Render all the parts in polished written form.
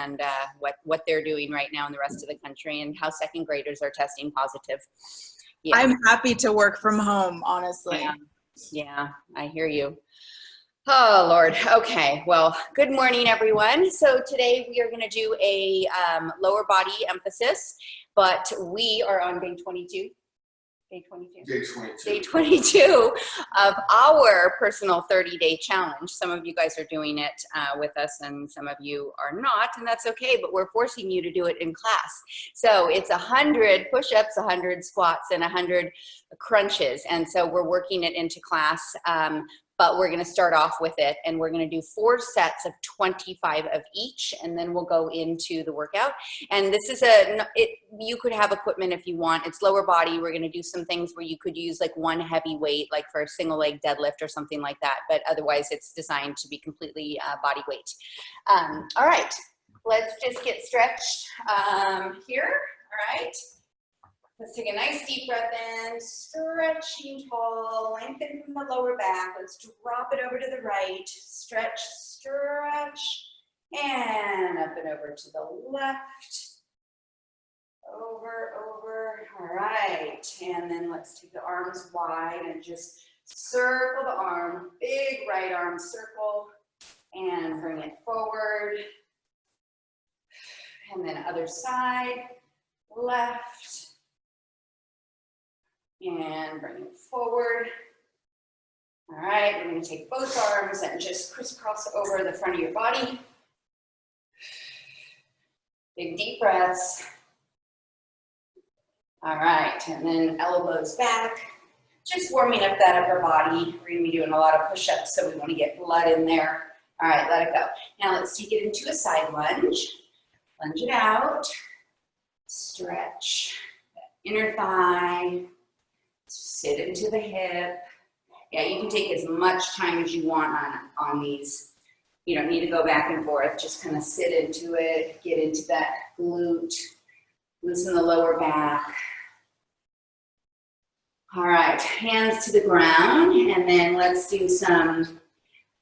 and what they're doing right now in the rest of the country, and how second graders are testing positive. Yeah. I'm happy to work from home, honestly. Yeah, I hear you. Oh, Lord. Okay. Well, good morning, everyone. So today we are going to do a lower body emphasis, but we are on day 22. Day 22. Day 22. Day 22 of our personal 30-day challenge. Some of you guys are doing it with us, and some of you are not, and that's okay, but we're forcing you to do it in class. So it's 100 push-ups, 100 squats, and 100 crunches, and so we're working it into class. But we're going to start off with it, and we're going to do 4 sets of 25 of each, and then we'll go into the workout. And this is you could have equipment if you want. It's lower body. We're going to do some things where you could use like one heavy weight, like for a single leg deadlift or something like that. But otherwise, it's designed to be completely body weight. All right, let's just get stretched here. All right. Let's take a nice deep breath in, stretching tall, lengthen from the lower back. Let's drop it over to the right, stretch, stretch, and up and over to the left. Over, all right. And then let's take the arms wide and just circle the arm, big right arm circle, and bring it forward. And then other side, left. And bring it forward. All right, we're going to take both arms and just crisscross over the front of your body. Big deep breaths. All right, and then elbows back. Just warming up that upper body. We're going to be doing a lot of push-ups, so we want to get blood in there. All right, let it go. Now let's take it into a side lunge. Lunge it out. Stretch that inner thigh. Sit into the hip. Yeah, you can take as much time as you want on these. You don't need to go back and forth. Just kind of sit into it, get into that glute, loosen the lower back. All right, hands to the ground, and then let's do some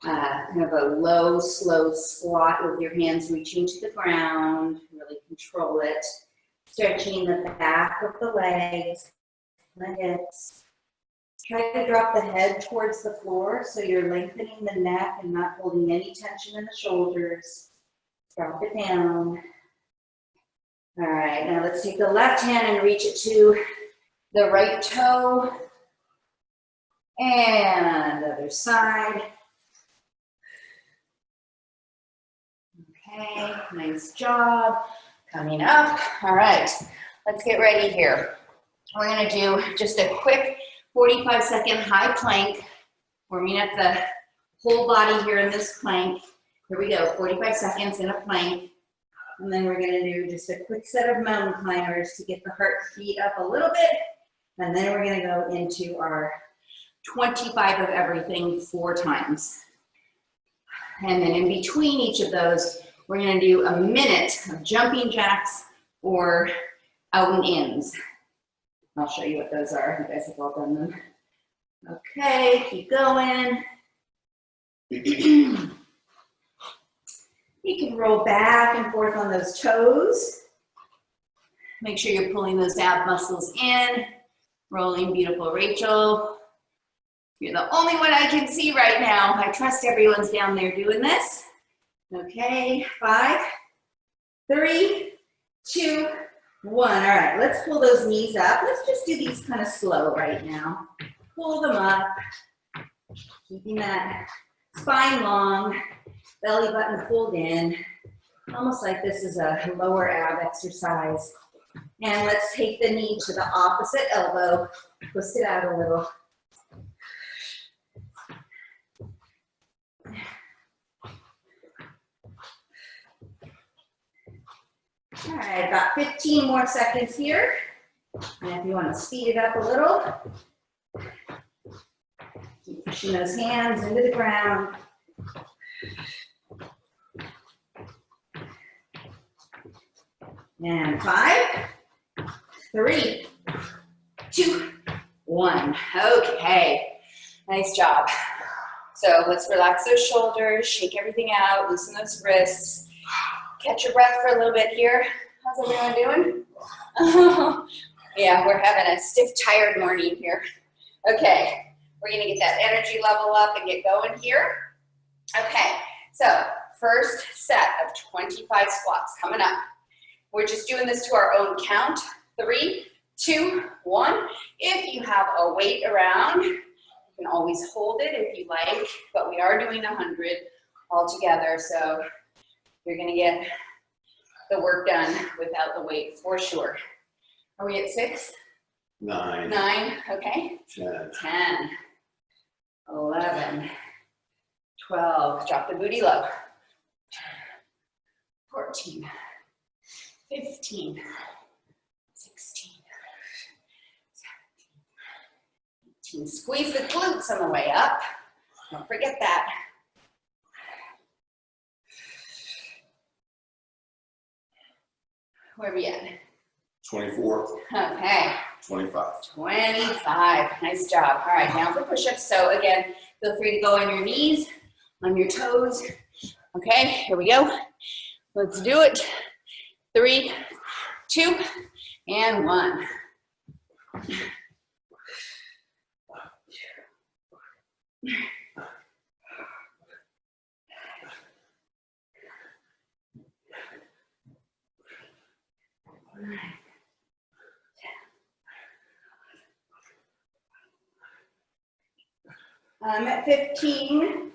kind of a low, slow squat with your hands reaching to the ground. Really control it. Stretching the back of the legs. The hips. Try to drop the head towards the floor so you're lengthening the neck and not holding any tension in the shoulders. Drop it down. All right, now let's take the left hand and reach it to the right toe. And other side. Okay, nice job. Coming up. All right, let's get ready here. We're going to do just a quick 45-second high plank, warming up the whole body here in this plank. Here we go, 45 seconds in a plank. And then we're going to do just a quick set of mountain climbers to get the heart beat up a little bit. And then we're going to go into our 25 of everything 4 times. And then in between each of those, we're going to do a minute of jumping jacks or out and ins. I'll show you what those are. You guys have all done them. Okay, keep going. You can roll back and forth on those toes. Make sure you're pulling those ab muscles in. Rolling, beautiful Rachel. You're the only one I can see right now. I trust everyone's down there doing this. Okay, 5, 3, 2, 1. All right, let's pull those knees up. Let's just do these kind of slow right now. Pull them up, keeping that spine long, belly button pulled in, almost like this is a lower ab exercise. And let's take the knee to the opposite elbow, twist it out a little. All right, about 15 more seconds here. And if you want to speed it up a little, keep pushing those hands into the ground. And 5, 3, 2, 1. Okay, nice job. So let's relax those shoulders, shake everything out, loosen those wrists. catch your breath for a little bit here. How's everyone doing? Yeah, we're having a stiff, tired morning here. Okay, we're gonna get that energy level up and get going here. Okay, so first set of 25 squats coming up. We're just doing this to our own count. 3, 2, 1. If you have a weight around, you can always hold it if you like, but we are doing 100 all together, so you're gonna get the work done without the weight for sure. Are we at 6? 9. 9, okay. 10. 10, 11, 12, drop the booty low. 14, 15, 16, 17, 18. Squeeze the glutes on the way up. Don't forget that. Where are we at? 24. Okay. 25. 25. Nice job. All right, now for push-ups. So again, feel free to go on your knees, on your toes. Okay, here we go. Let's do it. 3, 2, and 1. I'm at 15.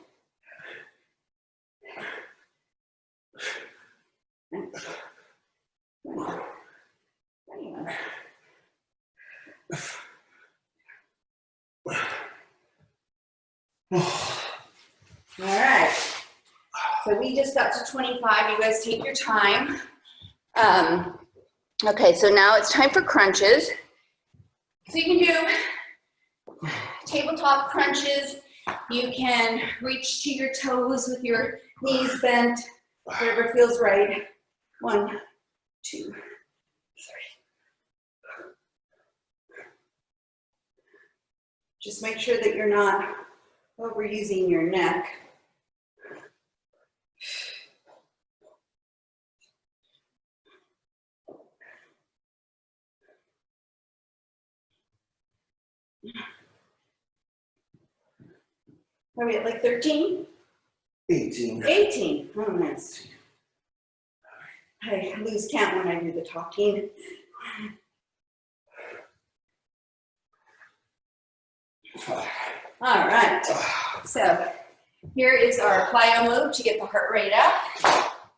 All right, so we just got to 25. You guys take your time. Okay, so now it's time for crunches. So you can do tabletop crunches. You can reach to your toes with your knees bent, whatever feels right. 1, 2, 3. Just make sure that you're not overusing your neck. Are we at like 13? 18. 18. Oh, nice. I lose count when I do the talking. All right. So here is our plyo move to get the heart rate up.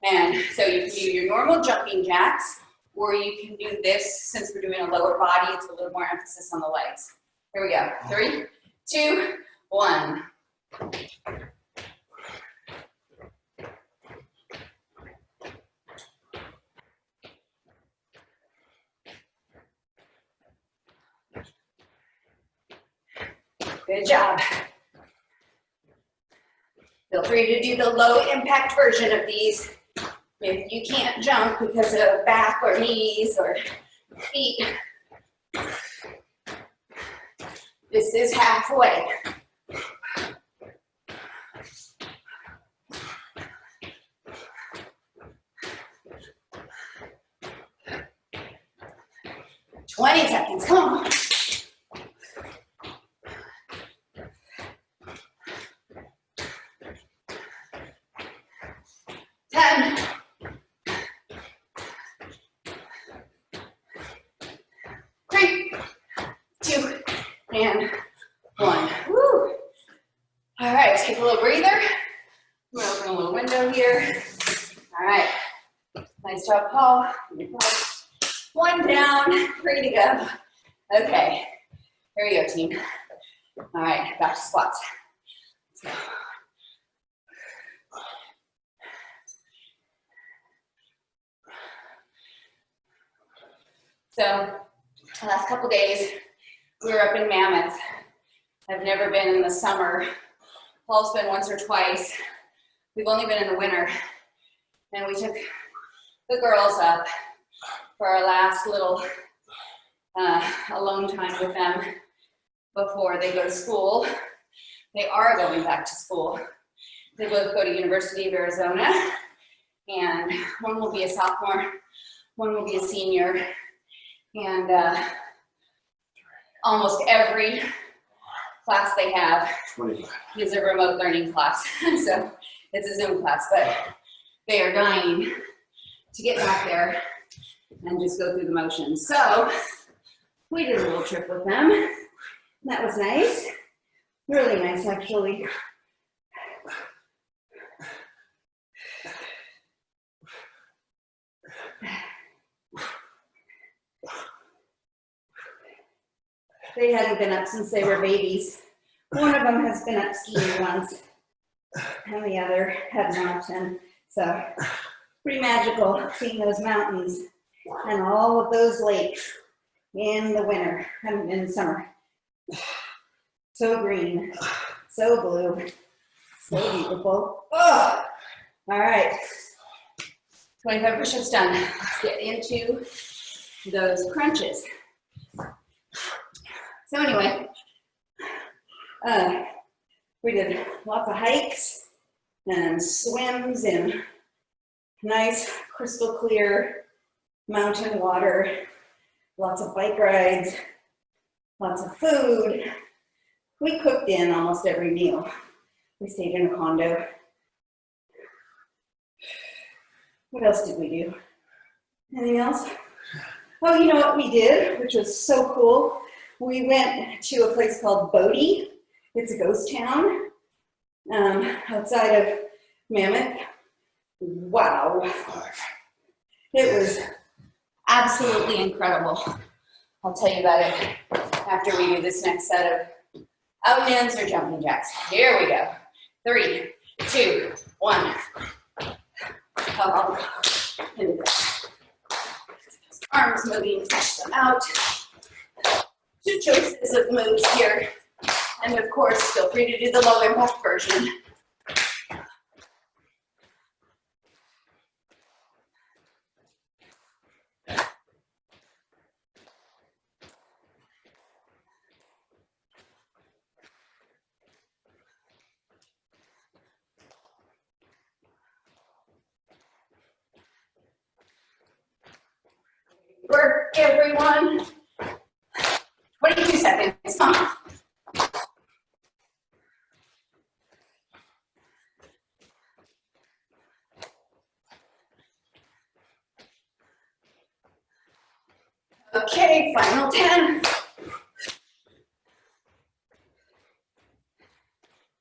And so you can do your normal jumping jacks, or you can do this, since we're doing a lower body, it's a little more emphasis on the legs. Here we go. 3, 2, 1. Good job. Feel free to do the low impact version of these if you can't jump because of back or knees or feet. This is halfway. "20 seconds, come on. And 1. Woo. All right, take a little breather. I'm gonna open a little window here. All right, nice job, Paul. 1 down, ready to go. Okay, here we go, team. All right, back to squats. Let's go. So, the last couple days, we were up in Mammoth. I've never been in the summer. Paul's been once or twice. We've only been in the winter. And we took the girls up for our last little alone time with them before they go to school. They are going back to school. They both go to University of Arizona. and one will be a sophomore, one will be a senior, and almost every class they have 25. is a remote learning class. So it's a Zoom class, but they are dying to get back there and just go through the motions. So we did a little trip with them. That was nice. Really nice, actually. They hadn't been up since they were babies. One of them has been up skiing once, and the other had not. And so, pretty magical seeing those mountains and all of those lakes in the winter and in the summer. So green, so blue, so beautiful. Oh, all right. 25 push-ups done. Let's get into those crunches. So anyway, we did lots of hikes and swims in nice crystal clear mountain water, lots of bike rides, lots of food. We cooked in almost every meal. We stayed in a condo. What else did we do? Anything else? Oh, you know what we did, which was so cool? We went to a place called Bodie. It's a ghost town outside of Mammoth. Wow. It was absolutely incredible. I'll tell you about it after we do this next set of out and ins or jumping jacks. Here we go. 3, 2, 1. Arms moving, push them out. 2 choices of moves here. And of course, feel free to do the low impact version. Work, everyone. 22 seconds, come on. Okay, final 10.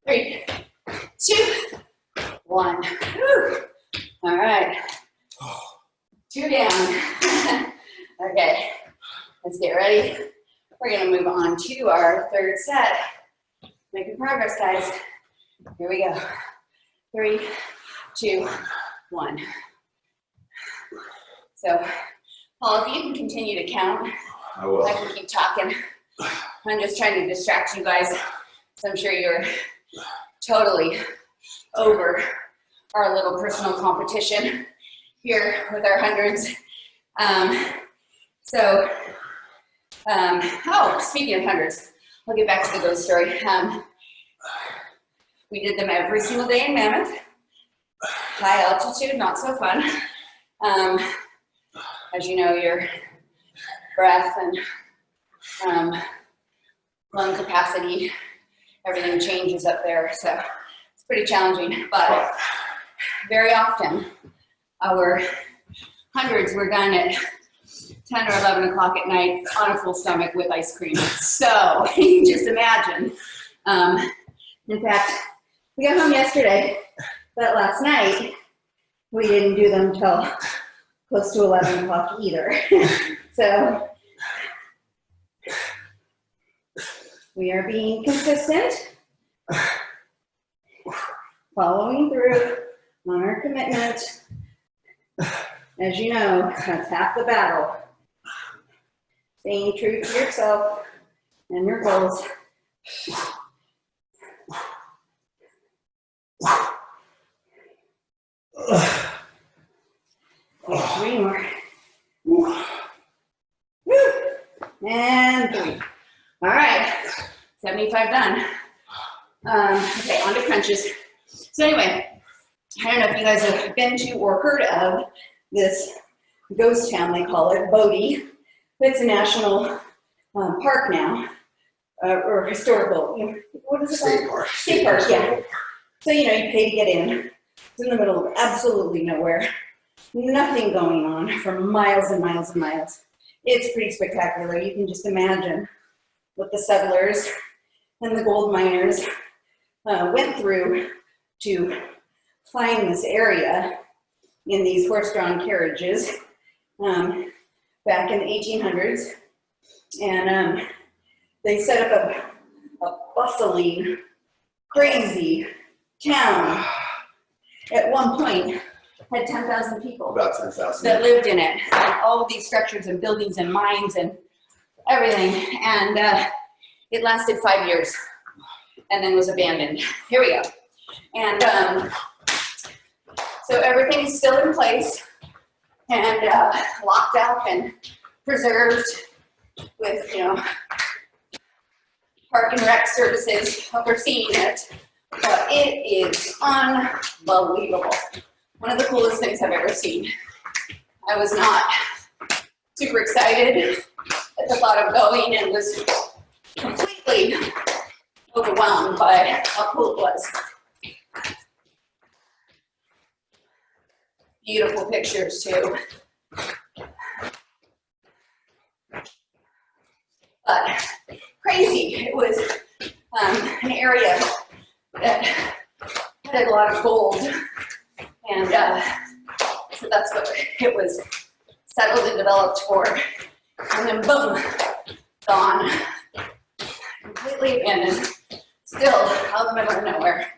3, 2, 1. Woo. All right. 2 down. Okay, let's get ready. We're gonna move on to our third set. Making progress, guys. Here we go. 3, 2, 1. So, Paul, if you can continue to count, I will. I can keep talking. I'm just trying to distract you guys, so I'm sure you're totally over our little personal competition here with our hundreds. Oh, speaking of hundreds, I'll get back to the ghost story. We did them every single day in Mammoth. High altitude, not so fun. As you know, your breath and lung capacity, everything changes up there, so it's pretty challenging. But very often, our hundreds were done at 10 or 11 o'clock at night on a full stomach with ice cream. So you just imagine. In fact, we got home yesterday, but last night we didn't do them till close to 11 o'clock either. So we are being consistent, following through on our commitment. As you know, that's half the battle. Staying true to yourself and your goals. Okay, 3 more. Woo. And 3. All right, 75 done. Okay, on to crunches. So anyway, I don't know if you guys have been to or heard of this ghost town, they call it, Bodie. It's a national park now, or historical, what is it called? State park. State park, yeah. So, you pay to get in. It's in the middle of absolutely nowhere. Nothing going on for miles and miles and miles. It's pretty spectacular. You can just imagine what the settlers and the gold miners went through to find this area in these horse-drawn carriages back in the 1800s. And they set up a bustling, crazy town. At one point, had 10,000 people About 10,000. that lived in it. And all of these structures and buildings and mines and everything. And it lasted 5 years and then was abandoned. Here we go. And so everything's still in place and locked up and preserved with, Park and Rec services overseeing it. But it is unbelievable. One of the coolest things I've ever seen. I was not super excited at the thought of going and was completely overwhelmed by how cool it was. Beautiful pictures too. But crazy. It was an area that had a lot of gold. And so that's what it was settled and developed for. And then boom, gone. Completely abandoned. Still out in the middle of nowhere.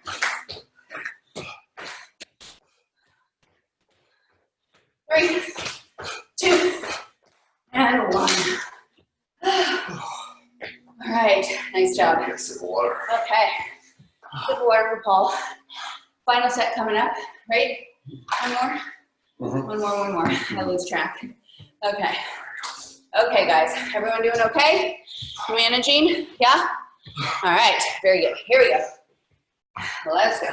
Three, two, and one. All right, nice job. Get some water. Okay, sip of water for Paul. Final set coming up, right? One more? One more. I lose track. Okay. Okay, guys. Everyone doing okay? Managing? Yeah? All right. Very good. Here we go. Let's go.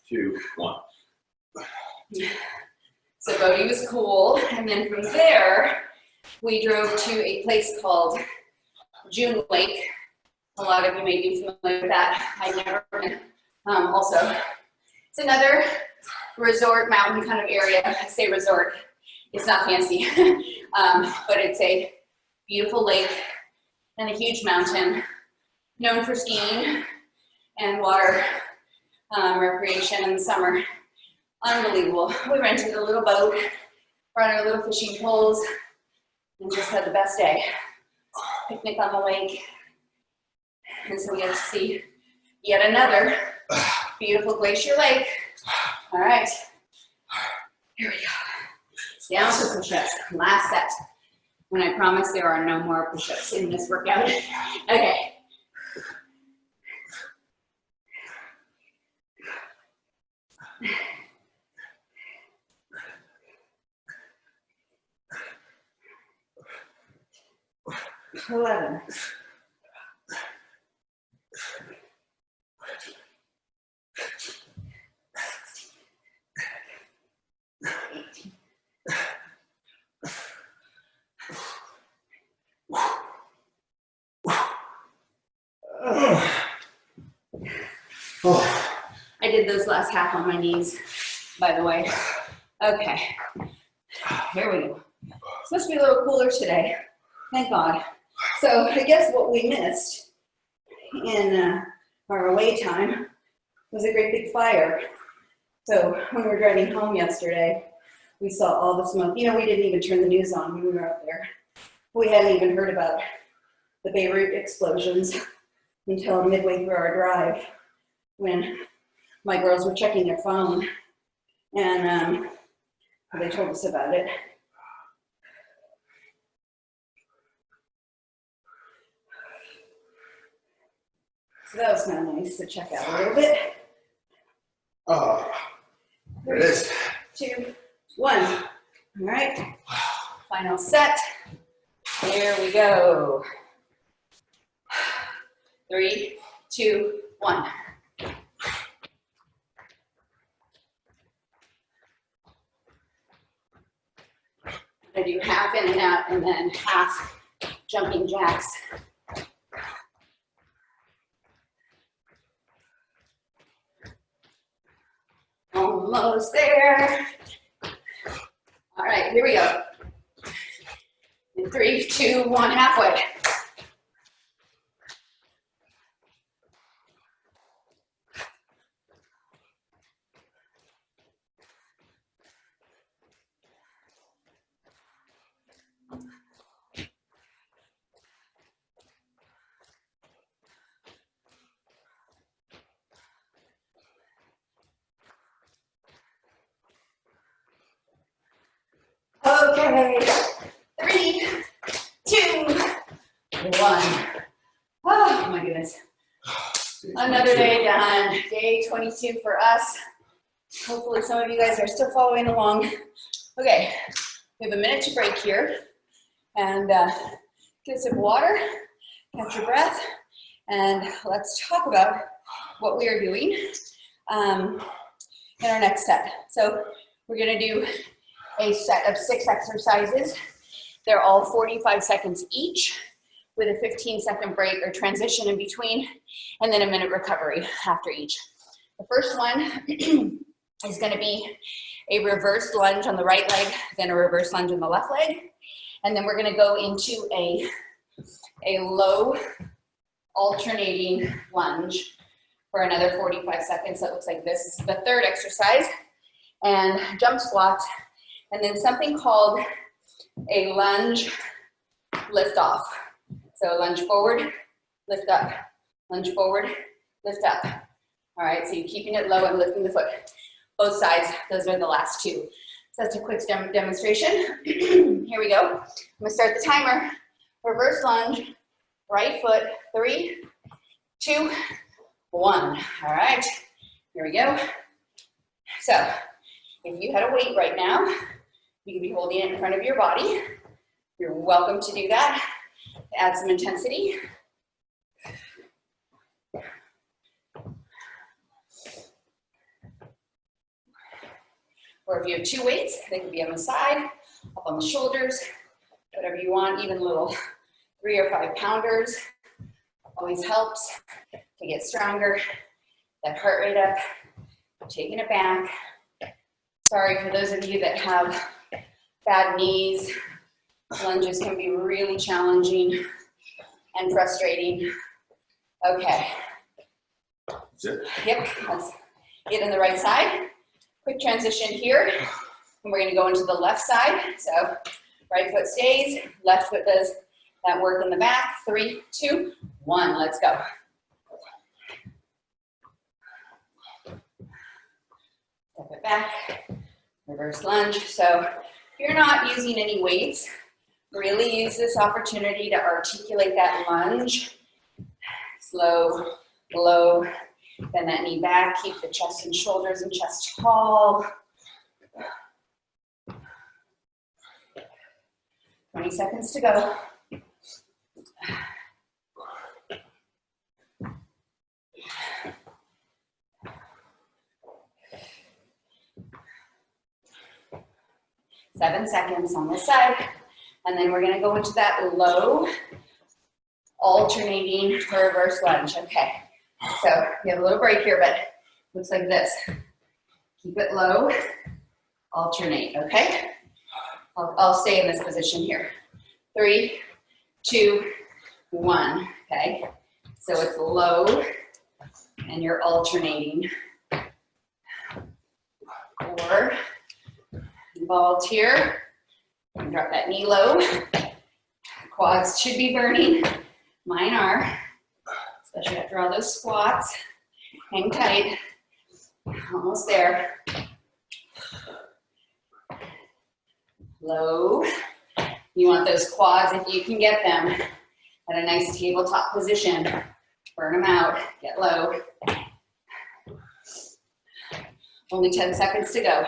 2, 1. So Bodie was cool. And then from there, we drove to a place called June Lake. A lot of you may be familiar with that. I've never been. Also, it's another resort mountain kind of area. I say resort, it's not fancy, but it's a beautiful lake and a huge mountain known for skiing and water recreation in the summer. Unbelievable. We rented a little boat, brought our little fishing poles, and just had the best day. Picnic on the lake. And so we got to see yet another beautiful glacier lake. All right, here we go. Down to push-ups, last set. When I promise there are no more push-ups in this workout. Okay. Eleven. I did those last half on my knees, by the way. Okay, here we go. It's supposed to be a little cooler today, thank God. So I guess what we missed in our away time was a great big fire. So when we were driving home yesterday, we saw all the smoke. We didn't even turn the news on when we were up there. We hadn't even heard about the Beirut explosions until midway through our drive when my girls were checking their phone and they told us about it. So that was kind of nice to check out a little bit. Oh, there it is. 2, 1. All right. Final set. Here we go. 3, 2, 1. I do half in and out and then half jumping jacks. Almost there. All right, here we go. In 3, 2, 1, halfway. Okay, 3, 2, 1. Oh my goodness. Another day done. Day 22 for us. Hopefully some of you guys are still following along. Okay, we have a minute to break here. And get a sip of water, catch your breath, and let's talk about what we are doing in our next set. So we're gonna do a set of 6 exercises. They're all 45 seconds each with a 15-second break or transition in between, and then a minute recovery after each. The first one is gonna be a reverse lunge on the right leg, then a reverse lunge on the left leg. And then we're gonna go into a low alternating lunge for another 45 seconds. That looks like this. This is the third exercise. And jump squats. And then something called a lunge lift off. So lunge forward, lift up. Lunge forward, lift up. All right, so you're keeping it low and lifting the foot. Both sides, those are the last 2. So that's a quick demonstration. Here we go. I'm gonna start the timer. Reverse lunge, right foot, 3, 2, 1. All right, here we go. So if you had a weight right now, you could be holding it in front of your body. You're welcome to do that. To add some intensity. Or if you have 2 weights, they can be on the side, up on the shoulders, whatever you want, even little 3 or 5 pounders. Always helps to get stronger, that heart rate up, taking it back. Sorry for those of you that have bad knees. Lunges can be really challenging and frustrating. Okay. That's it? Yep, let's get in the right side. Quick transition here, and we're gonna go into the left side. So right foot stays, left foot does that work in the back. 3, 2, 1, let's go. Step it back, reverse lunge. So if you're not using any weights, really use this opportunity to articulate that lunge. Slow, low. Bend that knee back, keep the chest and shoulders and chest tall. 20 seconds to go. Seven seconds on this side. And then we're gonna go into that low, alternating reverse lunge. Okay. So we have a little break here, but looks like this. Keep it low, alternate, okay? I'll stay in this position here. 3, 2, 1, okay? So it's low, and you're alternating. 4, involved here. Drop that knee low. Quads should be burning. Mine are. Especially after all those squats. Hang tight. Almost there. Low. You want those quads, if you can get them, at a nice tabletop position. Burn them out. Get low. Only 10 seconds to go.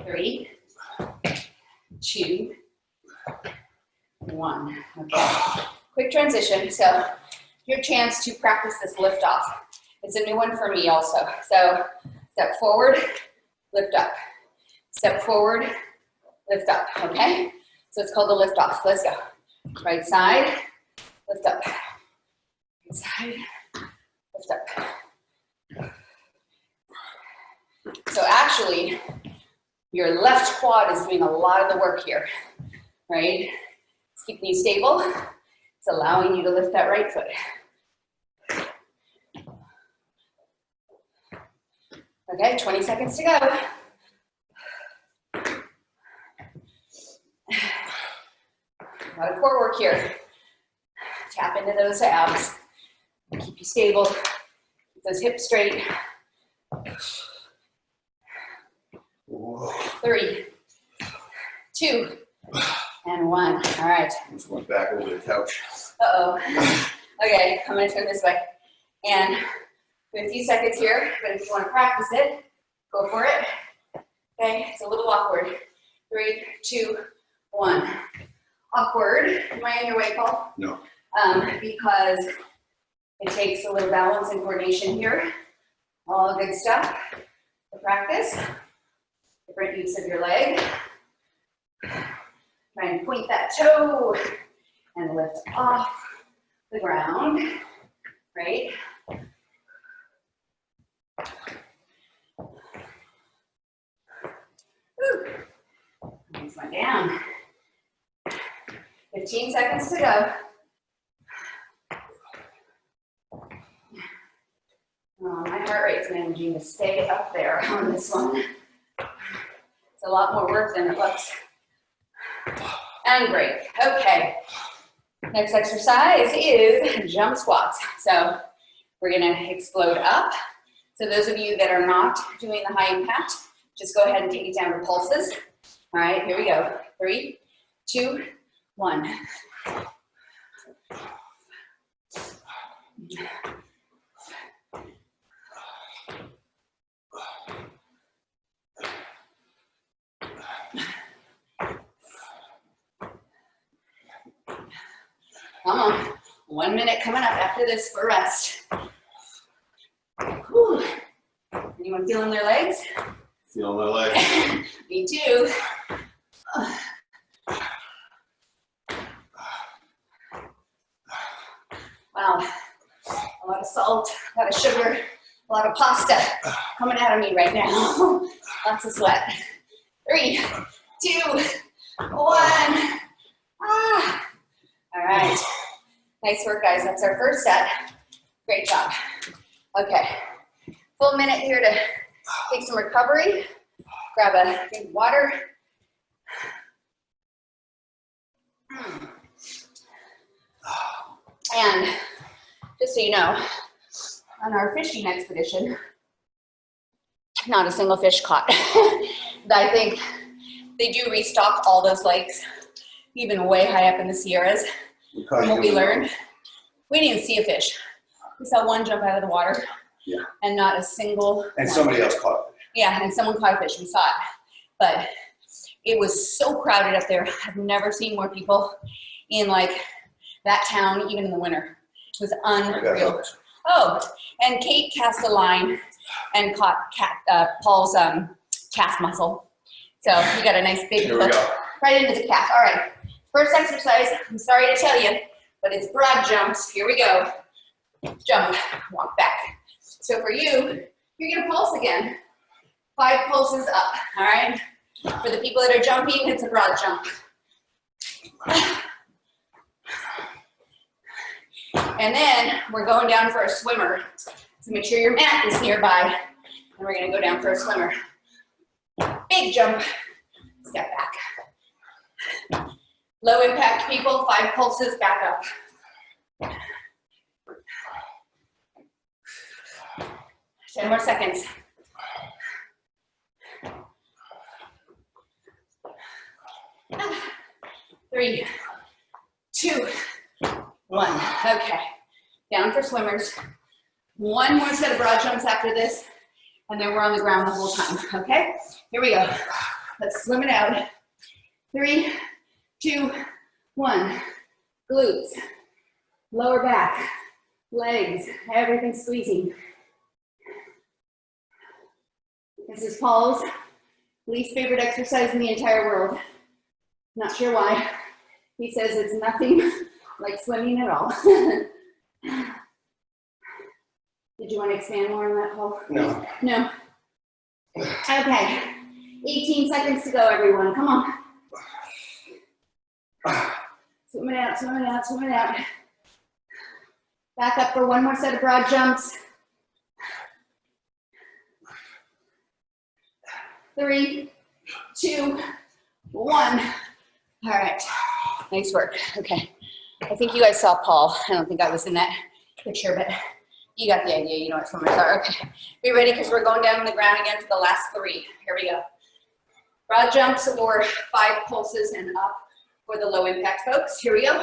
3, 2, 1. Okay. Quick transition. So your chance to practice this lift off. It's a new one for me also. So Step forward, lift up. Step forward, lift up, okay? So it's called the lift off. Let's go. Right side, lift up. Right side, lift up. So actually, your left quad is doing a lot of the work here, right? It's keeping you stable. It's allowing you to lift that right foot. Okay, 20 seconds to go. A lot of core work here. Tap into those abs. Keep you stable. Keep those hips straight. 3, 2, and 1. All right. Just went back over the couch. Uh-oh. Okay, I'm gonna turn this way. And we have a few seconds here, but if you want to practice it, go for it. Okay, it's a little awkward. 3, 2, 1. Awkward. Am I in your way, Paul? No. Because it takes a little balance and coordination here. All good stuff to practice. Different use of your leg. Try and point that toe and lift off the ground, right? Woo. Nice one down. 15 seconds to go. Oh, my heart rate's managing to stay up there on this one. It's a lot more work than it looks. And break. Okay. Next exercise is jump squats. So we're gonna explode up. So those of you that are not doing the high impact, just go ahead and take it down to pulses. All right, here we go. 3, 2, 1. Come on. 1 minute coming up after this for rest. Whew. Anyone feeling their legs? Feeling my legs. Me too. Wow. A lot of salt, a lot of sugar, a lot of pasta coming out of me right now. Lots of sweat. 3, 2, 1. Ah. All right. Nice work, guys. That's our first set. Great job. Okay. Full minute here to take some recovery. Grab a drink of water. And just so you know, on our fishing expedition, not a single fish caught. But I think they do restock all those lakes, even way high up in the Sierras. From what we learned, we didn't even see a fish. We saw one jump out of the water, Yeah. and not a single And one. somebody else caught it. Yeah, and someone caught a fish. We saw it, but it was so crowded up there. I've never seen more people in like that town, even in the winter. It was unreal. Oh, and Kate cast a line and caught Paul's calf muscle. So you got a nice big Here we hook go. right into the calf. All right, first exercise, I'm sorry to tell you, but it's broad jumps. Here we go. Jump, walk back. So for you, you're gonna pulse again. 5 pulses up, all right? For the people that are jumping, it's a broad jump. And then we're going down for a swimmer. So make sure your mat is nearby. And we're gonna go down for a swimmer. Big jump, step back. Low impact people, 5 pulses, back up. 10 more seconds. 3, 2, 1. Okay, down for swimmers. 1 more set of broad jumps after this, and then we're on the ground the whole time, okay? Here we go. Let's swim it out. 3, 2, 1. Glutes, lower back, legs, everything squeezing. This is Paul's least favorite exercise in the entire world. Not sure why. He says it's nothing like swimming at all. Did you want to expand more on that, Paul? No. No. Okay. 18 seconds to go, everyone. Come on. Swim it out, swim it out, swim it out. Back up for one more set of broad jumps. 3, 2, 1. All right. Nice work. Okay. I think you guys saw Paul. I don't think I was in that picture, but you got the idea. You know what swimmers are. Okay. Be ready because we're going down on the ground again for the last 3. Here we go. Broad jumps or 5 pulses and up for the low impact folks. Here we go.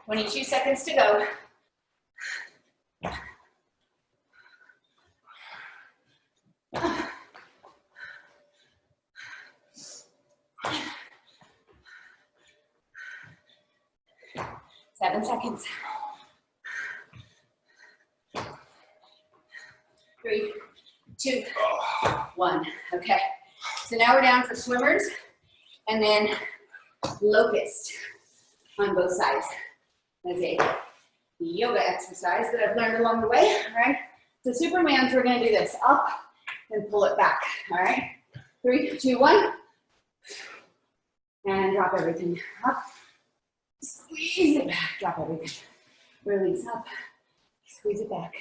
"22 seconds to go. Seven seconds. 3, 2, 1. Okay. So now we're down for swimmers and then locust on both sides. As a yoga exercise that I've learned along the way. All right. So Superman's, we're going to do this up and pull it back. All right. 3, 2, 1. And drop everything up. Squeeze it back. Drop everything. Release up. Squeeze it back.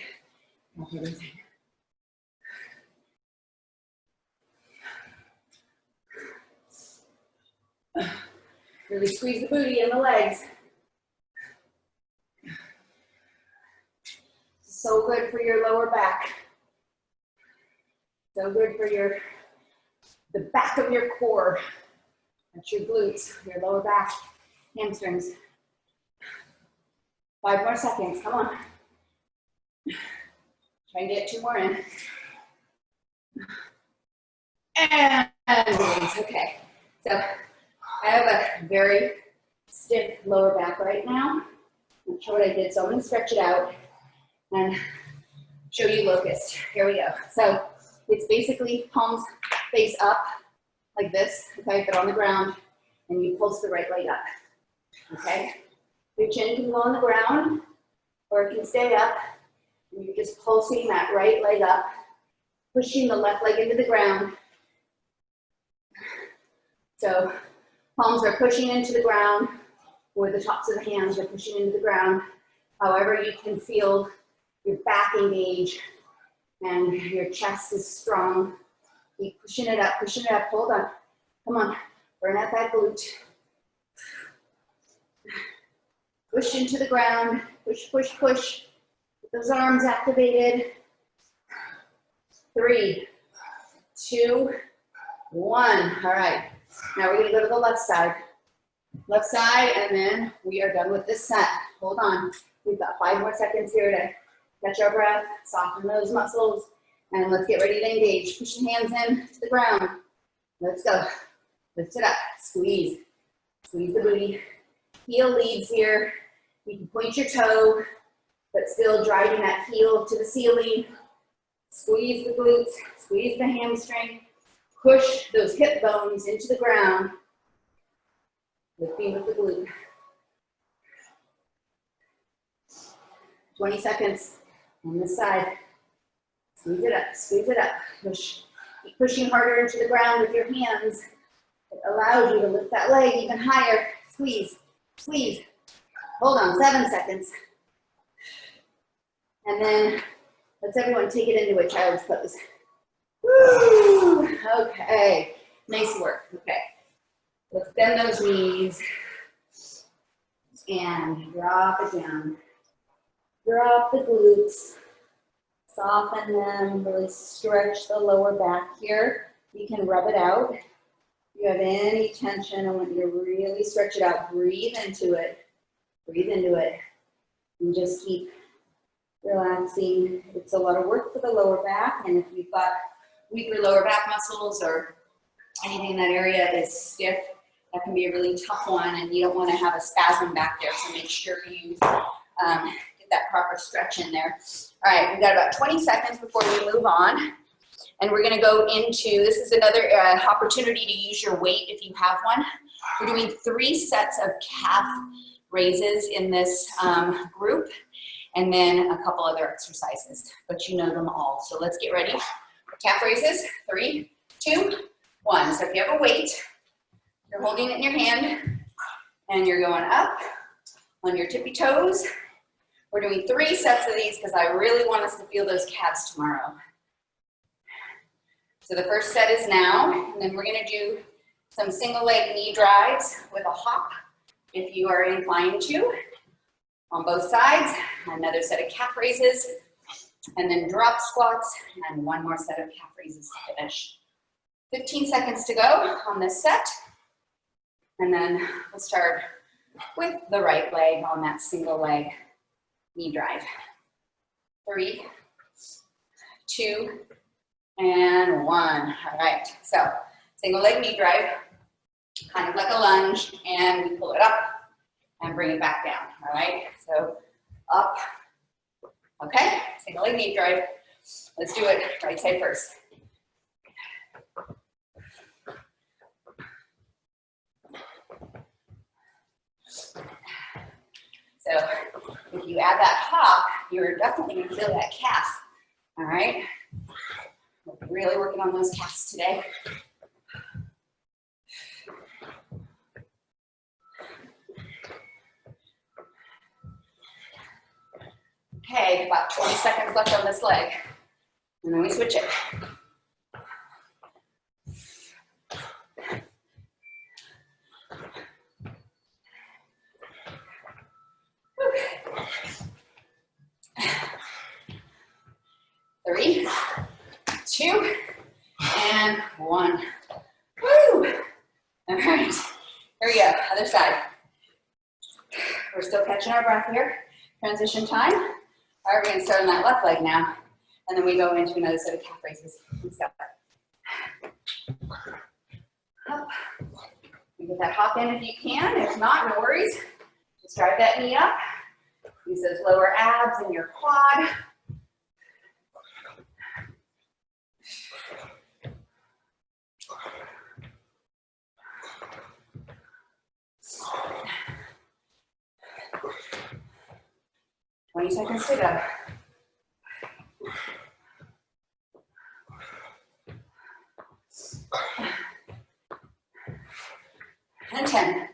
Drop everything. Really squeeze the booty and the legs. So good for your lower back. So good for the back of your core. That's your glutes, your lower back, hamstrings. 5 more seconds, come on. Try and get 2 more in. And release, okay. So I have a very stiff lower back right now. I'm not sure what I did, so I'm gonna stretch it out and show you locust. Here we go. So it's basically palms face up like this, okay, but on the ground, and you pulse the right leg up, okay? Your chin can go on the ground, or it can stay up, and you're just pulsing that right leg up, pushing the left leg into the ground. So palms are pushing into the ground, or the tops of the hands are pushing into the ground. However you can feel your back engage and your chest is strong. Keep pushing it up, hold on. Come on, burn out that glute. Push into the ground, push, push, push. Get those arms activated. 3, 2, 1. All right, now we're gonna go to the left side. Left side, and then we are done with this set. Hold on, we've got 5 more seconds here to catch our breath, soften those muscles, and let's get ready to engage. Push the hands in to the ground. Let's go. Lift it up, squeeze. Squeeze the booty. Heel leads here. You can point your toe, but still driving that heel to the ceiling. Squeeze the glutes, squeeze the hamstring. Push those hip bones into the ground. Lifting with the glute. 20 seconds on this side. Squeeze it up, squeeze it up. Push. Keep pushing harder into the ground with your hands. It allows you to lift that leg even higher. Squeeze, squeeze. Hold on, 7 seconds. And then let's everyone take it into a child's pose. Woo! Okay, nice work. Okay, let's bend those knees and drop it down. Drop the glutes, soften them, really stretch the lower back here. You can rub it out. If you have any tension, I want you to really stretch it out. Breathe into it. Breathe into it. And just keep relaxing. It's a lot of work for the lower back, and if you've got weaker lower back muscles or anything in that area is stiff, that can be a really tough one, and you don't want to have a spasm back there, so make sure you get that proper stretch in there. All right, we've got about 20 seconds before we move on, and we're going to go into, this is another opportunity to use your weight if you have one. We're doing 3 sets of calf raises in this group, and then a couple other exercises, but you know them all. So let's get ready. Calf raises, 3, 2, 1. So if you have a weight, you're holding it in your hand, and you're going up on your tippy toes. We're doing 3 sets of these because I really want us to feel those calves tomorrow. So the first set is now, and then we're going to do some single leg knee drives with a hop if you are inclined to on both sides. Another set of calf raises, and then drop squats, and one more set of calf raises to finish. 15 seconds to go on this set, and then we'll start with the right leg on that single leg knee drive. 3, 2, and 1. All right, so single leg knee drive, kind of like a lunge, and we pull it up and bring it back down. All right, so up. Okay, single leg knee drive. Let's do it right side first. So if you add that hop, you're definitely going to feel that calf. All right, we're really working on those calves today. Okay, about 20 seconds left on this leg, and then we switch it. Three, 2, and 1. Woo! All right, here we go, other side. We're still catching our breath here. Transition time. All right, we're going to start on that left leg now, and then we go into another set of calf raises and stuff. Up. You get that hop in if you can. If not, no worries. Just drive that knee up. Use those lower abs in your quad. Twenty seconds to go. And 10.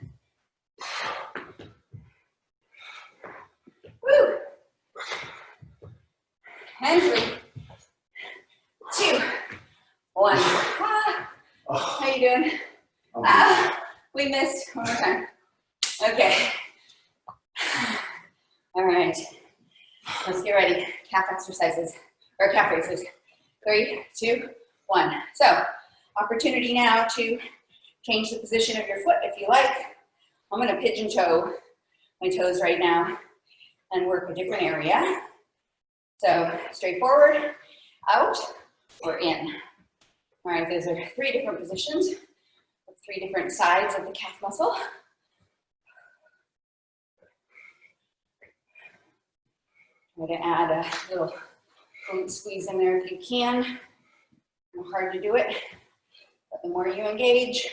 Woo! And 3, 2, 1. Ah. How you doing? We missed. One more time. Okay. All right. Let's get ready. Calf exercises, or calf raises. 3, 2, 1. So, opportunity now to change the position of your foot if you like. I'm going to pigeon toe my toes right now and work a different area. So, straight forward, out, or in. All right, those are 3 different positions with 3 different sides of the calf muscle. Try to add a little glute squeeze in there if you can. It's hard to do it, but the more you engage,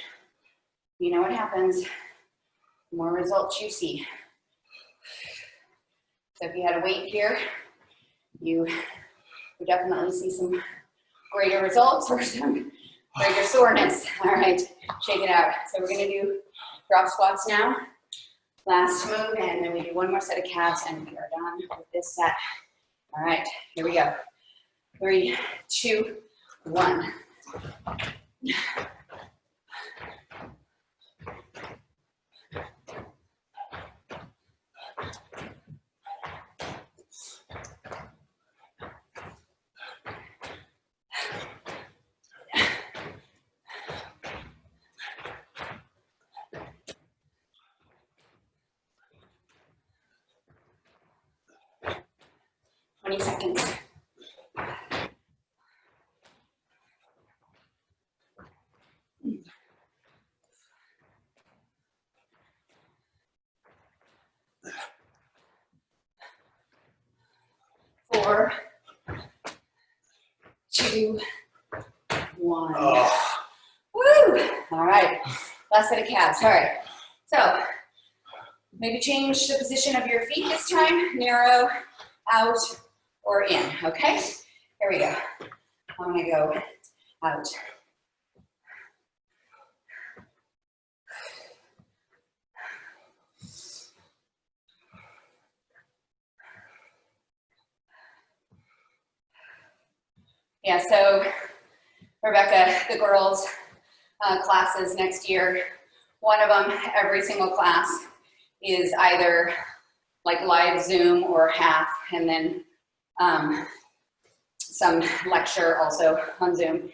you know what happens, the more results you see. So if you had a weight here, you would definitely see some greater results or some greater soreness. All right, shake it out. So we're gonna do drop squats now. Last move, and then we do one more set of calves, and we are done with this set. All right, here we go. 3, 2, 1. 20 seconds. Four, two, one. Oh. Woo! All right, last set of calves. All right, so maybe change the position of your feet this time. Narrow, out, or in. Okay, here we go. I'm gonna go out. Yeah, so Rebecca, the girls' classes next year, one of them, every single class is either like live Zoom or half, and then some lecture also on Zoom.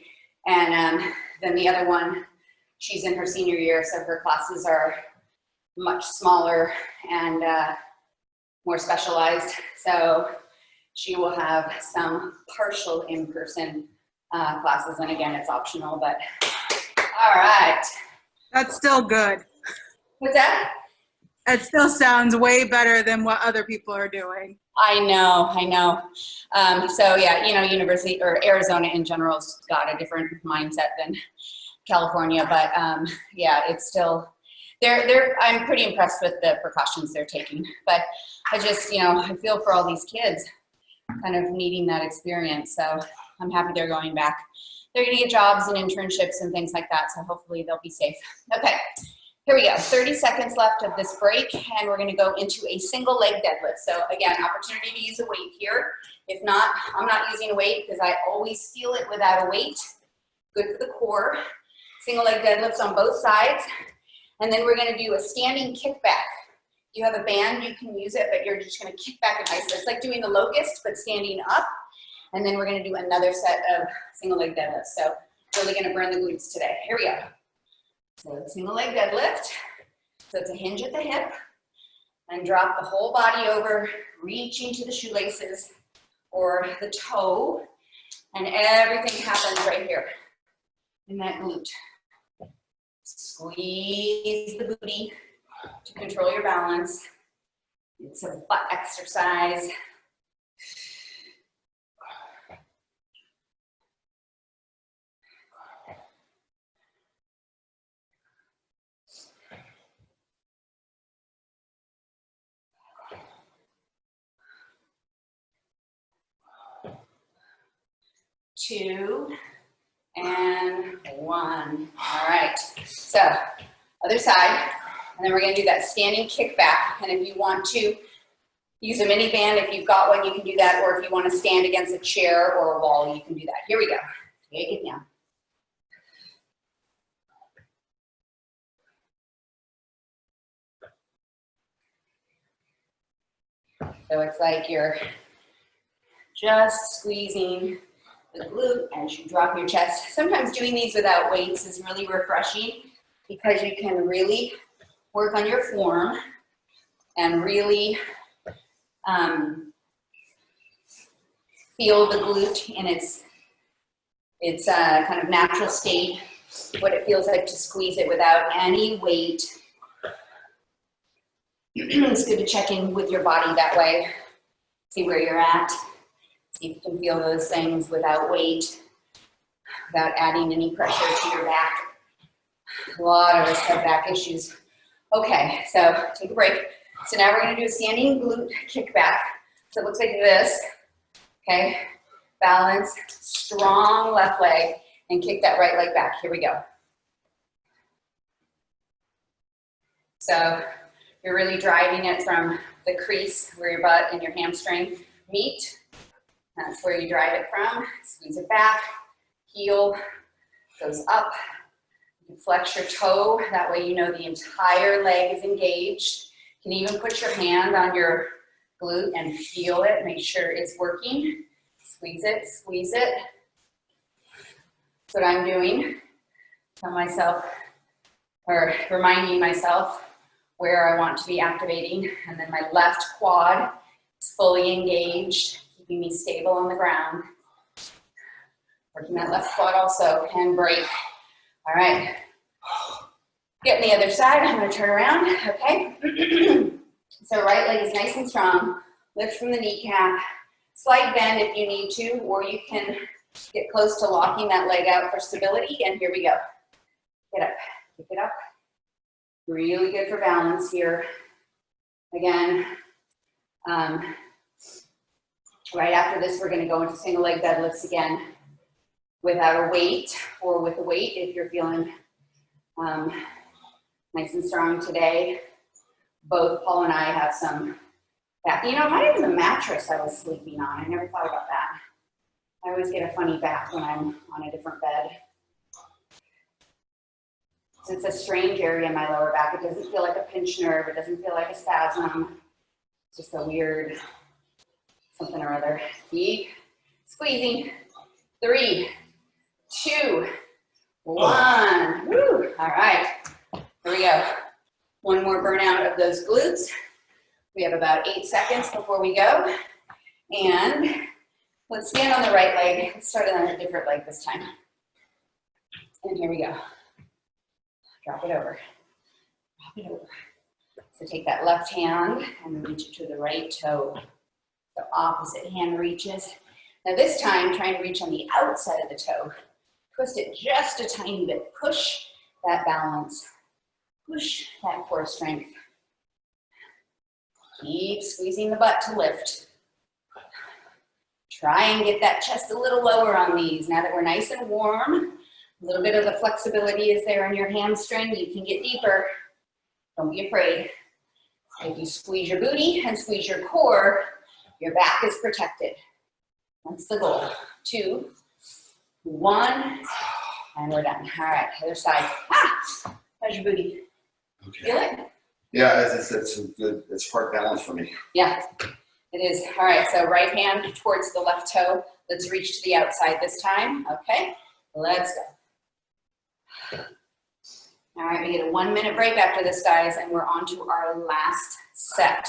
And then the other one, she's in her senior year, so her classes are much smaller and more specialized. So she will have some partial in-person classes, and again, it's optional, but all right. That's still good. What's that? It still sounds way better than what other people are doing. I know. So yeah, you know, university or Arizona in general has got a different mindset than California, but yeah, it's still, I'm pretty impressed with the precautions they're taking, but I just, you know, I feel for all these kids kind of needing that experience. So I'm happy they're going back. They're gonna get jobs and internships and things like that. So hopefully they'll be safe. Okay, here we go. 30 seconds left of this break, and we're gonna go into a single leg deadlift. So again, opportunity to use a weight here. If not, I'm not using a weight because I always feel it without a weight. Good for the core. Single leg deadlifts on both sides. And then we're gonna do a standing kickback. You have a band, you can use it, but you're just gonna kick back and isolate. It's like doing the locust, but standing up. And then we're gonna do another set of single leg deadlifts. So really gonna burn the glutes today. Here we go. So single leg deadlift. So it's a hinge at the hip. And drop the whole body over, reaching to the shoelaces or the toe. And everything happens right here in that glute. Squeeze the booty to control your balance. It's a butt exercise. Two, and one. All right, so other side, and then we're gonna do that standing kickback. And if you want to use a mini band, if you've got one, you can do that, or if you want to stand against a chair or a wall, you can do that. Here we go. Take it down. So it's like you're just squeezing the glute as you drop your chest. Sometimes doing these without weights is really refreshing because you can really work on your form and really feel the glute in its kind of natural state, what it feels like to squeeze it without any weight. It's good to check in with your body that way, see where you're at. See if you can feel those things without weight, without adding any pressure to your back. A lot of us have back issues. Okay, so take a break. So now we're gonna do a standing glute kickback. So it looks like this, okay? Balance, strong left leg, and kick that right leg back. Here we go. So you're really driving it from the crease where your butt and your hamstring meet. That's where you drive it from. Squeeze it back, heel goes up. You can flex your toe, that way you know the entire leg is engaged. You can even put your hand on your glute and feel it, make sure it's working. Squeeze it, squeeze it. That's what I'm doing. Tell myself, or reminding myself where I want to be activating. And then my left quad is fully engaged. keeping me stable on the ground. Working that left quad also, and break. All right. Get on the other side, I'm gonna turn around, okay? So right leg is nice and strong. Lift from the kneecap. Slight bend if you need to, or you can get close to locking that leg out for stability, and here we go. Get up, pick it up. Really good for balance here. Again, right after this, we're gonna go into single leg deadlifts again without a weight, or with a weight if you're feeling nice and strong today. Both Paul and I have some back. You know, it might have been the mattress I was sleeping on. I never thought about that. I always get a funny back when I'm on a different bed. It's a strange area in my lower back. It doesn't feel like a pinched nerve. It doesn't feel like a spasm. It's just a weird something or other. Keep squeezing. 3, 2, 1. Woo. All right. Here we go. One more burnout of those glutes. We have about 8 seconds before we go. And let's stand on the right leg. Let's start on a different leg this time. And here we go. Drop it over. Drop it over. So take that left hand and reach it to the right toe. The opposite hand reaches. Now this time, try and reach on the outside of the toe. Twist it just a tiny bit. Push that balance. Push that core strength. Keep squeezing the butt to lift. Try and get that chest a little lower on these. Now that we're nice and warm, a little bit of the flexibility is there in your hamstring. You can get deeper. Don't be afraid. If you squeeze your booty and squeeze your core, your back is protected. That's the goal. 2, 1, and we're done. All right, other side. Ah, how's your booty? Okay. Feel it? Yeah, it's good. It's part balance for me. Yeah, it is. All right, so right hand towards the left toe. Let's reach to the outside this time. Okay, let's go. All right, we get a 1-minute break after this, guys, and we're on to our last set.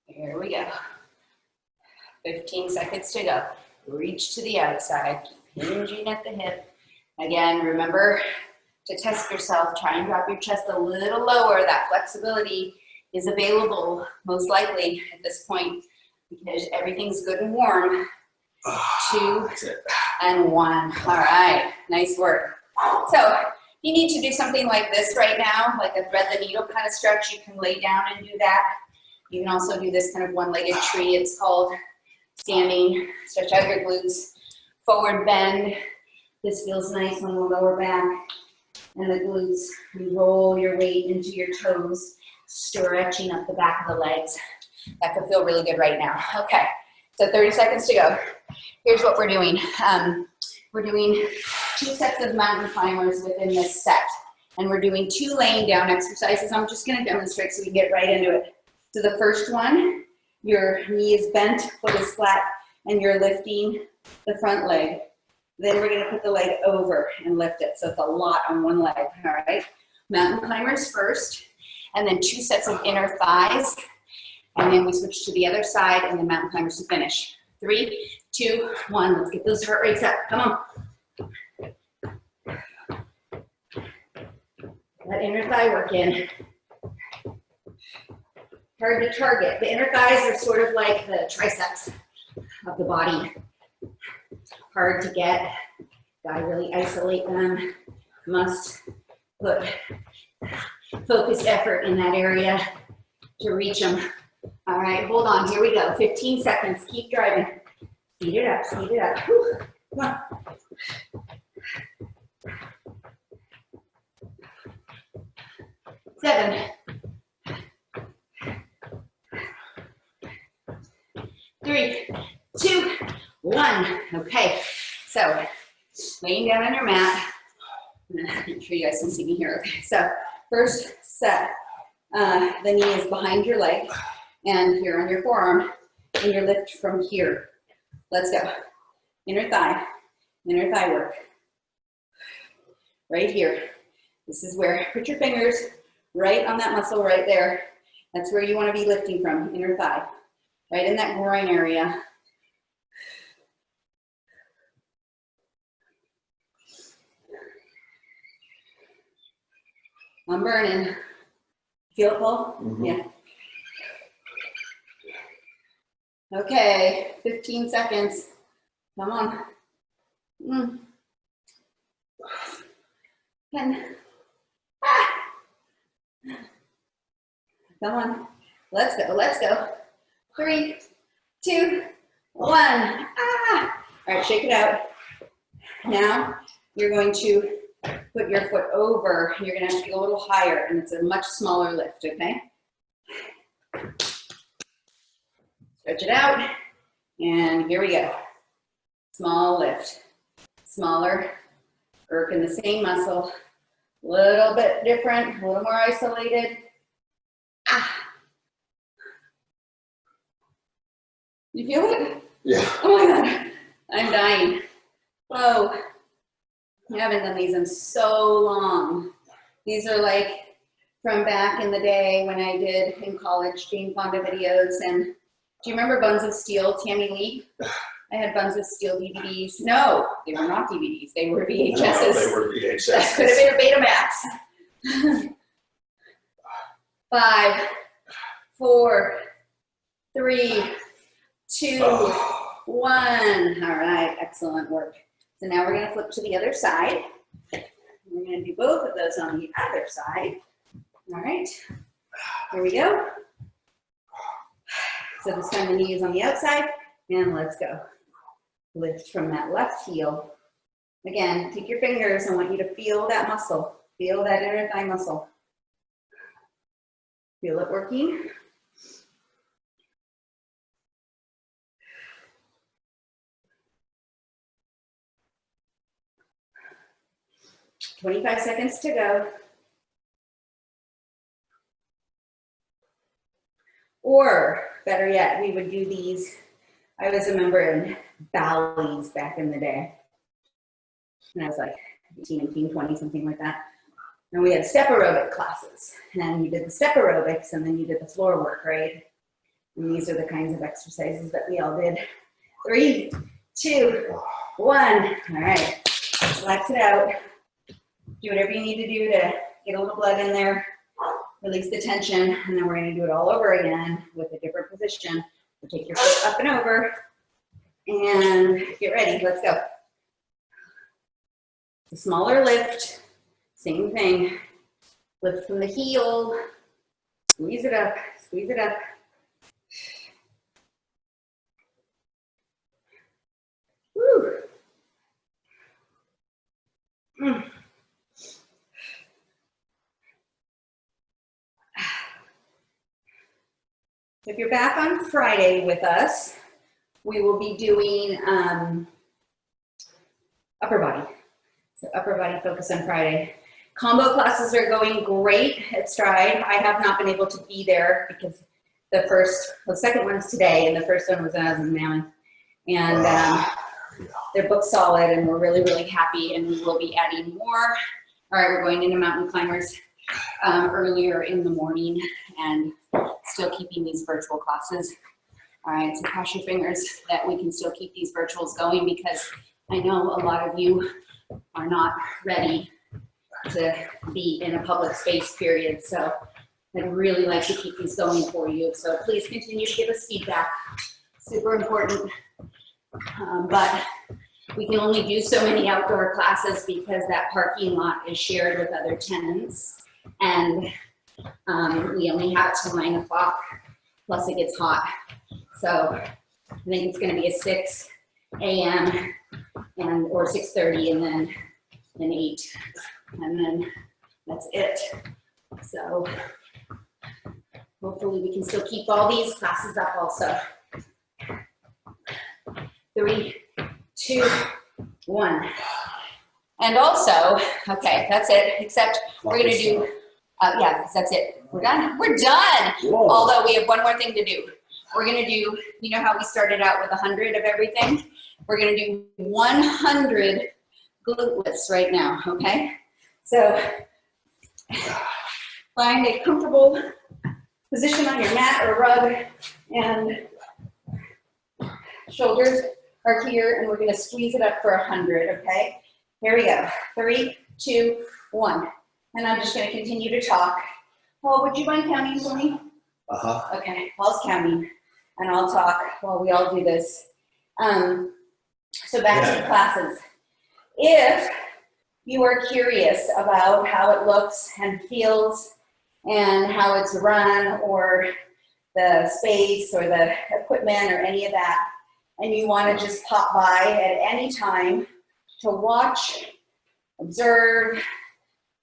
Here we go. 15 seconds to go. Reach to the outside, keep hinging at the hip. Again, remember to test yourself. Try and drop your chest a little lower. That flexibility is available, most likely at this point, because everything's good and warm. 2 and 1. All right, nice work. So you need to do something like this right now, like a thread the needle kind of stretch. You can lay down and do that. You can also do this kind of one-legged tree, it's called. Standing, stretch out your glutes, forward bend. This feels nice on the lower back and the glutes. You roll your weight into your toes, stretching up the back of the legs. That could feel really good right now. Okay, so 30 seconds to go. Here's what we're doing. We're doing 2 sets of mountain climbers within this set. And we're doing 2 laying down exercises. I'm just gonna demonstrate so we can get right into it. So the first one, your knee is bent, foot is flat, and you're lifting the front leg. Then we're gonna put the leg over and lift it. So it's a lot on one leg, all right? Mountain climbers first, and then 2 sets of inner thighs. And then we switch to the other side, and then mountain climbers to finish. 3, 2, 1, let's get those heart rates up, come on. Let inner thigh work in. Hard to target. The inner thighs are sort of like the triceps of the body. Hard to get. Gotta really isolate them. Must put focused effort in that area to reach them. All right, hold on. Here we go. 15 seconds. Keep driving. Speed it up. Speed it up. Whew. Come on. 7. 3, 2, 1. Okay, so laying down on your mat. I'm sure you guys can see me here. Okay, so first set The knee is behind your leg and here on your forearm, and your lift from here. Let's go. Inner thigh work. Right here. This is where, put your fingers right on that muscle right there. That's where you want to be lifting from, inner thigh. Right in that groin area. I'm burning. Feel it, Paul? Mm-hmm. Yeah. Okay, 15 seconds. Come on. 10. Come on. Let's go. Let's go. 3, 2, 1. All right, shake it out. Now you're going to put your foot over. You're going to have to go a little higher, and it's a much smaller lift, okay? Stretch it out, and here we go. Small lift. Smaller, working the same muscle. A little bit different, a little more isolated. You feel it? Yeah. Oh my God, I'm dying. Whoa, I haven't done these in so long. These are like from back in the day when I did in college Jane Fonda videos. And do you remember Buns of Steel, Tammy Lee? I had Buns of Steel DVDs. No, they were not DVDs. They were VHSs. No, they were VHSs. That could have been a Betamax. 5, 4, 3, 2, 1. All right, excellent work. So now we're going to flip to the other side. We're going to do both of those on the other side. All right, here we go. So this time the knee is on the outside, and let's go. Lift from that left heel. Again, take your fingers. I want you to feel that muscle. Feel that inner thigh muscle. Feel it working. "25 seconds to go." Or better yet, we would do these. I was a member in Bally's back in the day. And I was like 18, 19, 20, something like that. And we had step aerobic classes. And you did the step aerobics, and then you did the floor work, right? And these are the kinds of exercises that we all did. 3, 2, 1. All right, relax it out. Do whatever you need to do to get a little blood in there, release the tension, and then we're gonna do it all over again with a different position. So take your foot up and over, and get ready, let's go. A smaller lift, same thing. Lift from the heel, squeeze it up, squeeze it up. Woo. If you're back on Friday with us, we will be doing upper body. So upper body focus on Friday. Combo classes are going great at Stride. I have not been able to be there because the second one is today, and the first one was when I was in Mammoth. And they're booked solid, and we're really, really happy, and we will be adding more. All right, we're going into Mountain Climbers earlier in the morning, and still keeping these virtual classes. All right, so cross your fingers that we can still keep these virtuals going, because I know a lot of you are not ready to be in a public space, period. So I'd really like to keep these going for you. So please continue to give us feedback. Super important. But we can only do so many outdoor classes because that parking lot is shared with other tenants. And we only have it till 9 o'clock, plus it gets hot. So I think it's gonna be a 6 a.m. or 6:30, and then an 8, and then that's it. So hopefully we can still keep all these classes up also. 3, 2, 1. And also, okay, that's it, except we're gonna do Yeah, because that's it. We're done. We're done. Whoa. Although we have one more thing to do. We're gonna do, you know how we started out with 100 of everything? We're gonna do 100 glute lifts right now, okay? So find a comfortable position on your mat or rug, and shoulders are here, and we're gonna squeeze it up for 100, okay? Here we go. 3, 2, 1. And I'm just gonna continue to talk. Paul, would you mind counting for me? Uh-huh. Okay, Paul's counting, and I'll talk while we all do this. So back to the classes. If you are curious about how it looks and feels and how it's run, or the space or the equipment or any of that, and you want to just pop by at any time to watch, observe,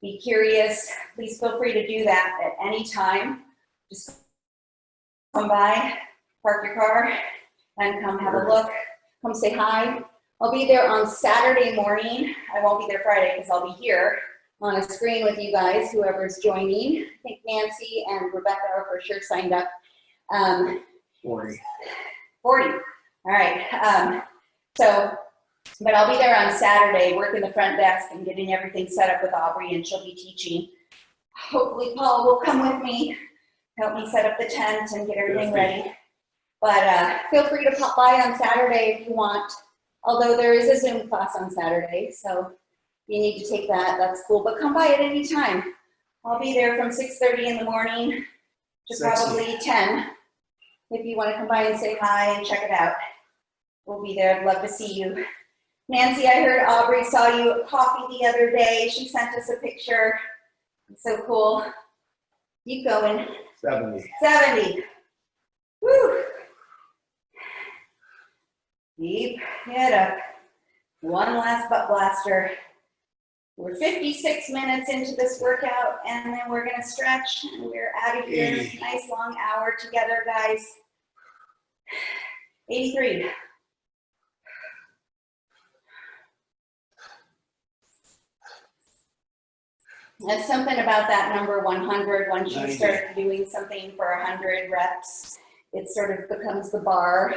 be curious, please feel free to do that at any time. Just come by, park your car, and come have a look. Come say hi. I'll be there on Saturday morning. I won't be there Friday because I'll be here on a screen with you guys, whoever's joining. I think Nancy and Rebecca are for sure signed up. 40. 40. All right. But I'll be there on Saturday, working the front desk and getting everything set up with Aubrey, and she'll be teaching. Hopefully Paul will come with me, help me set up the tent and get everything ready. But feel free to pop by on Saturday if you want. Although there is a Zoom class on Saturday, so you need to take that, that's cool. But come by at any time. I'll be there from 6:30 in the morning to probably 10. If you want to come by and say hi and check it out, we'll be there. I'd love to see you. Nancy, I heard Aubrey saw you at coffee the other day. She sent us a picture. It's so cool. Keep going. 70. 70. Woo. Keep it up. One last butt blaster. We're 56 minutes into this workout, and then we're gonna stretch, and we're out of here. 80. Nice long hour together, guys. 83. That's something about that number 100. Once you 90. start doing something for 100 reps, it sort of becomes the bar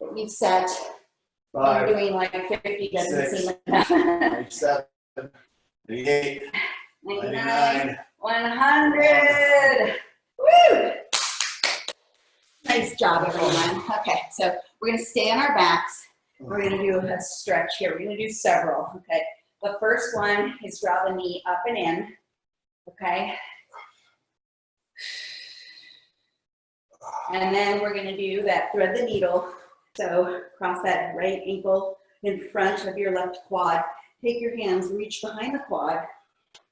that you've set. 5. Doing like 50 doesn't 6, seem enough. 97. 88. 99. 100. Woo! Nice job, everyone. Okay, so we're gonna stay on our backs. We're gonna do a stretch here. We're gonna do several, okay? The first one is draw the knee up and in, okay? And then we're gonna do that thread the needle. So cross that right ankle in front of your left quad. Take your hands, reach behind the quad,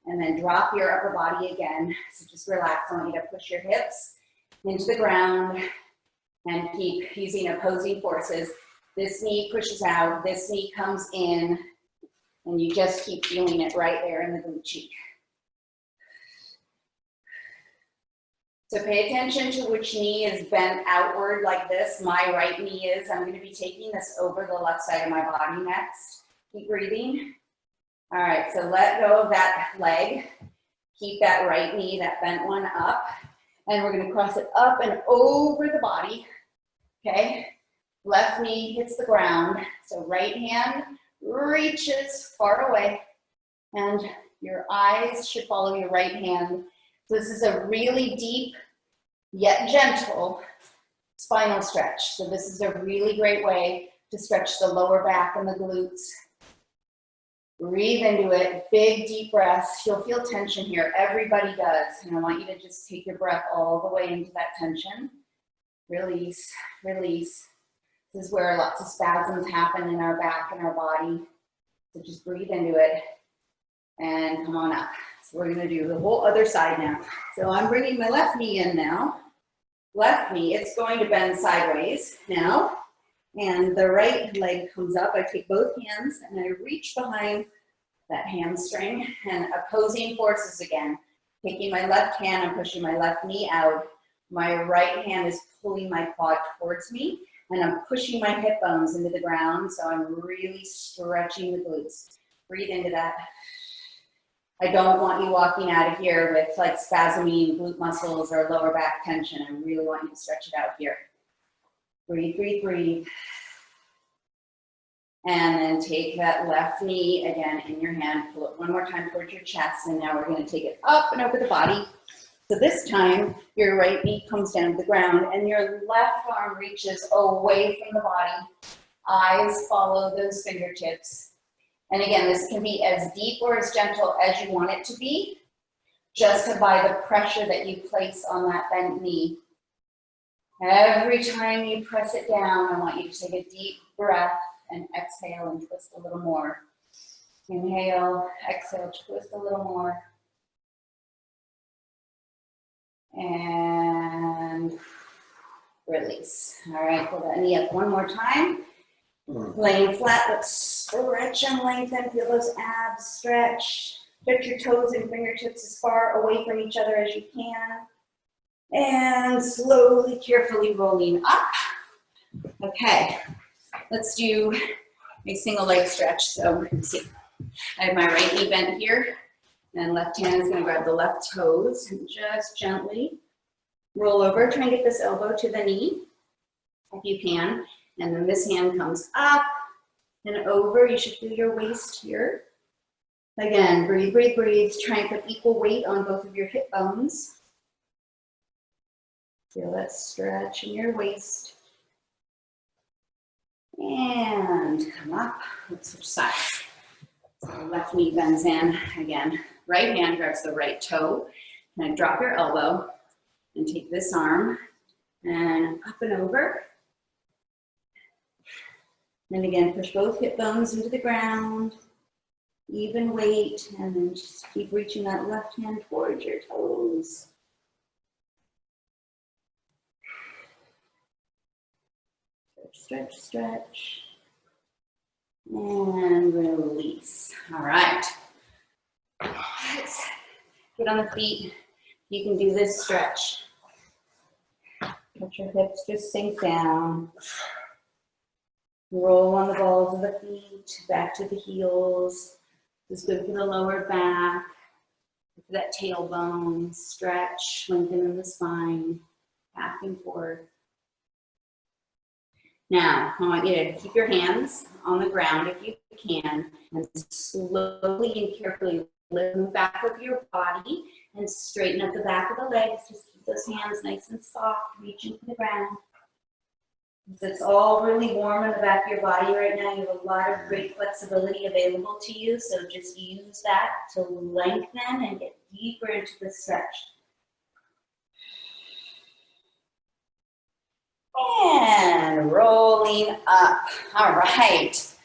and then drop your upper body again. So just relax. I want you to push your hips into the ground and keep using opposing forces. This knee pushes out, this knee comes in, and you just keep feeling it right there in the glute cheek. So pay attention to which knee is bent outward like this. My right knee is. I'm going to be taking this over the left side of my body next. Keep breathing. All right, so let go of that leg. Keep that right knee, that bent one up. And we're going to cross it up and over the body. Okay? Left knee hits the ground. So right hand reaches far away. And your eyes should follow your right hand. So this is a really deep yet gentle spinal stretch. So this is a really great way to stretch the lower back and the glutes. Breathe into it, big deep breaths. You'll feel tension here, everybody does. And I want you to just take your breath all the way into that tension. Release, release. This is where lots of spasms happen in our back and our body. So just breathe into it and come on up. So we're gonna do the whole other side now. So I'm bringing my left knee in now. Left knee, it's going to bend sideways now. And the right leg comes up. I take both hands and I reach behind that hamstring, and opposing forces again. Taking my left hand and pushing my left knee out. My right hand is pulling my quad towards me, and I'm pushing my hip bones into the ground, so I'm really stretching the glutes. Breathe into that. I don't want you walking out of here with like spasming glute muscles or lower back tension. I really want you to stretch it out here. Breathe, breathe, breathe. And then take that left knee again in your hand, pull it one more time towards your chest, and now we're going to take it up and over the body. So this time, your right knee comes down to the ground, and your left arm reaches away from the body. Eyes follow those fingertips. And again, this can be as deep or as gentle as you want it to be, just by the pressure that you place on that bent knee. Every time you press it down, I want you to take a deep breath and exhale and twist a little more. Inhale, exhale, twist a little more. And release. All right, pull that knee up one more time. Laying flat, but stretch and lengthen. Feel those abs stretch. Stretch your toes and fingertips as far away from each other as you can. And slowly, carefully rolling up. Okay, let's do a single leg stretch. So let's see. I have my right knee bent here, and left hand is going to grab the left toes and just gently roll over. Try and get this elbow to the knee if you can. And then this hand comes up and over. You should feel your waist here. Again, breathe, breathe, breathe. Try and put equal weight on both of your hip bones. Feel that stretch in your waist. And come up. Let's switch sides. So left knee bends in again. Right hand grabs the right toe. And drop your elbow and take this arm and up and over. And again, push both hip bones into the ground. Even weight, and then just keep reaching that left hand towards your toes. Stretch, stretch, and release. All right. Let's get on the feet. You can do this stretch. Let your hips just sink down. Roll on the balls of the feet, back to the heels. This is good for the lower back, for that tailbone. Stretch, lengthen in the spine, back and forth. Now, I want you to keep your hands on the ground if you can, and slowly and carefully lift the back of your body and straighten up the back of the legs. Just keep those hands nice and soft, reaching for the ground. It's all really warm in the back of your body right now. You have a lot of great flexibility available to you, so just use that to lengthen and get deeper into the stretch. And rolling up. All right.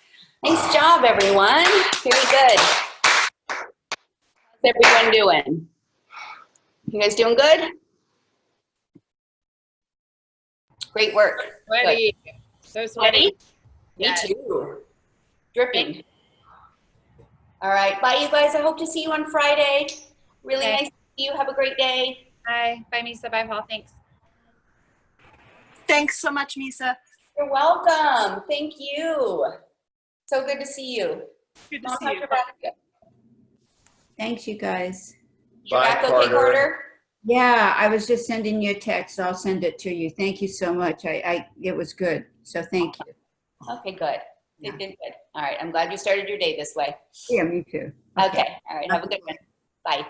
Nice job, everyone. Very good. How's everyone doing? You guys doing good? Great work. Sweaty. So Ready? sweaty. Me Yes. too. Dripping. All right. Bye, you guys. I hope to see you on Friday. Really Okay. nice to see you. Have a great day. Bye. Bye, Misa. Bye, Paul. Thanks. Thanks so much, Misa. You're welcome. Thank you. So good to see you. Good Mom, to see how's you. your back? Thanks, you guys. Your Bye, back okay, Carter. Carter? Yeah, I was just sending you a text. I'll send it to you. Thank you so much. It was good. So thank you. Okay, good. Good, good, good. All right. I'm glad you started your day this way. Yeah, me too. Okay. All right. Have a good one. Bye.